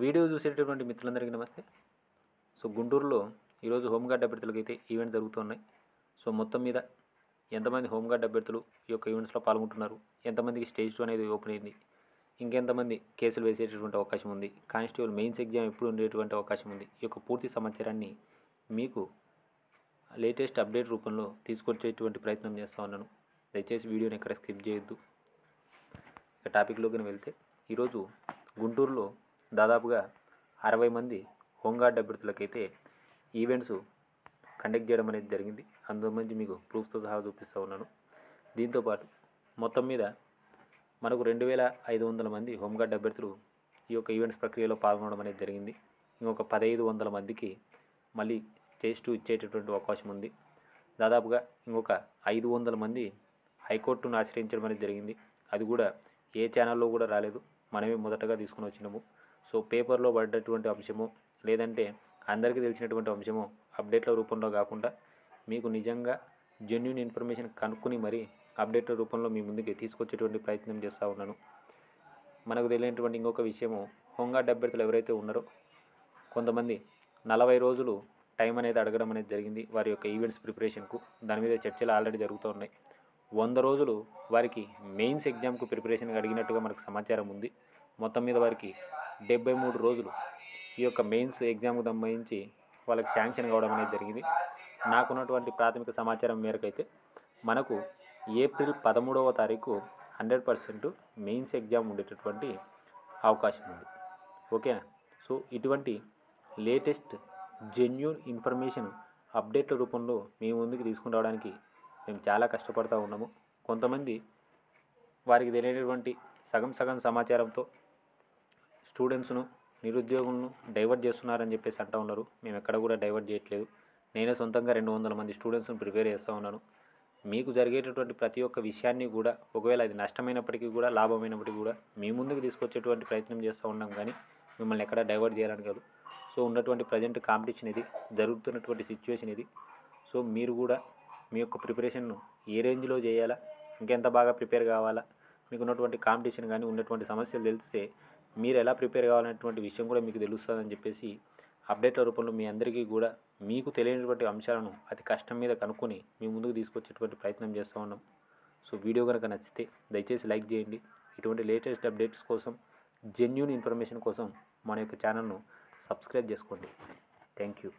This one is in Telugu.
వీడియో చూసేటటువంటి మిత్రులందరికీ నమస్తే. గుంటూరులో ఈరోజు హోంగార్డ్ అభ్యర్థులకైతే ఈవెంట్ జరుగుతున్నాయి. మొత్తం మీద ఎంతమంది హోంగార్డ్ అభ్యర్థులు ఈ యొక్క ఈవెంట్స్లో పాల్గొంటున్నారు, ఎంతమందికి స్టేజ్ 2 అనేది ఓపెన్ అయింది, ఇంకెంతమంది కేసులు వేసేటటువంటి అవకాశం ఉంది, కానిస్టేబుల్ మెయిన్స్ ఎగ్జామ్ ఎప్పుడు ఉండేటువంటి అవకాశం ఉంది, ఈ యొక్క పూర్తి సమాచారాన్ని మీకు లేటెస్ట్ అప్డేట్ రూపంలో తీసుకొచ్చేటువంటి ప్రయత్నం చేస్తూ ఉన్నాను. దయచేసి వీడియోని ఎక్కడ స్కిప్ చేయొద్దు. ఇక టాపిక్లోకి వెళ్తే ఈరోజు గుంటూరులో దాదాపుగా 60 మంది హోంగార్డ్ అభ్యర్థులకైతే ఈవెంట్స్ కండక్ట్ చేయడం అనేది జరిగింది. అందుమంది మీకు ప్రూఫ్తో సహా చూపిస్తూ ఉన్నాను. దీంతోపాటు మొత్తం మీద మనకు 2500 మంది హోంగార్డ్ అభ్యర్థులు ఈ యొక్క ఈవెంట్స్ ప్రక్రియలో పాల్గొనడం అనేది జరిగింది. ఇంకొక 1500 మందికి మళ్ళీ స్టేజ్ 2 ఇచ్చేటటువంటి అవకాశం ఉంది. దాదాపుగా ఇంకొక 500 మంది హైకోర్టును ఆశ్రయించడం అనేది జరిగింది. అది కూడా ఏ ఛానల్లో కూడా రాలేదు, మనమే మొదటగా తీసుకుని వచ్చినాము. పేపర్లో పడ్డటువంటి అంశము, లేదంటే అందరికీ తెలిసినటువంటి అంశము అప్డేట్ల రూపంలో కాకుండా మీకు నిజంగా జెన్యూన్ ఇన్ఫర్మేషన్ కనుక్కొని మరీ అప్డేట్ల రూపంలో మీ ముందుకి తీసుకొచ్చేటువంటి ప్రయత్నం చేస్తూ ఉన్నాను. మనకు తెలియనటువంటి ఇంకొక విషయము, హోంగార్డ్ అభ్యర్థులు ఎవరైతే ఉన్నారో కొంతమంది 40 రోజులు టైం అనేది అడగడం అనేది జరిగింది వారి యొక్క ఈవెంట్స్ ప్రిపరేషన్కు. దాని మీద చర్చలు ఆల్రెడీ జరుగుతూ ఉన్నాయి. 100 రోజులు వారికి మెయిన్స్ ఎగ్జామ్కు ప్రిపరేషన్కి అడిగినట్టుగా మనకు సమాచారం ఉంది. మొత్తం మీద వారికి 73 రోజులు ఈ యొక్క మెయిన్స్ ఎగ్జామ్కు సంబంధించి వాళ్ళకి శాంక్షన్ కావడం అనేది జరిగింది. నాకున్నటువంటి ప్రాథమిక సమాచారం మేరకు అయితే మనకు ఏప్రిల్ 13వ తారీఖు 100% మెయిన్స్ ఎగ్జామ్ ఉండేటటువంటి అవకాశం ఉంది. ఓకేనా? ఇటువంటి లేటెస్ట్ జెన్యూన్ ఇన్ఫర్మేషన్ అప్డేట్ల రూపంలో మీ ముందుకు తీసుకుని రావడానికి మేము చాలా కష్టపడుతూ ఉన్నాము. కొంతమంది వారికి తెలియనటువంటి సగం సమాచారంతో స్టూడెంట్స్ను, నిరుద్యోగులను డైవర్ట్ చేస్తున్నారని చెప్పేసి అంటూ ఉన్నారు. మేము ఎక్కడ కూడా డైవర్ట్ చేయట్లేదు. నేనే సొంతంగా 200 మంది స్టూడెంట్స్ను ప్రిపేర్ చేస్తూ ఉన్నాను. మీకు జరిగేటటువంటి ప్రతి ఒక్క విషయాన్ని కూడా, ఒకవేళ అది నష్టమైనప్పటికీ కూడా, లాభమైనప్పటికీ కూడా మీ ముందుకు తీసుకొచ్చేటువంటి ప్రయత్నం చేస్తూ ఉన్నాం, కానీ మిమ్మల్ని ఎక్కడ డైవర్ట్ చేయాలని కాదు. ఉన్నటువంటి ప్రజెంట్ కాంపిటీషన్ ఇది, జరుగుతున్నటువంటి సిచ్యువేషన్ ఇది. మీరు కూడా మీ యొక్క ప్రిపరేషన్ను ఏ రేంజ్లో చేయాలా, ఇంకెంత బాగా ప్రిపేర్ కావాలా, మీకు ఉన్నటువంటి కాంపిటీషన్ కానీ ఉన్నటువంటి సమస్యలు తెలిస్తే మీరు ఎలా ప్రిపేర్ కావాలనేటువంటి విషయం కూడా మీకు తెలుస్తుందని చెప్పేసి అప్డేట్ల రూపంలో మీ అందరికీ కూడా మీకు తెలియనటువంటి అంశాలను అతి కష్టం మీద కనుక్కొని మీ ముందుకు తీసుకొచ్చేటువంటి ప్రయత్నం చేస్తూ ఉన్నాం. వీడియో కనుక నచ్చితే దయచేసి లైక్ చేయండి. ఇటువంటి లేటెస్ట్ అప్డేట్స్ కోసం, జెన్యూన్ ఇన్ఫర్మేషన్ కోసం మన యొక్క ఛానల్ను సబ్స్క్రైబ్ చేసుకోండి. Thank you.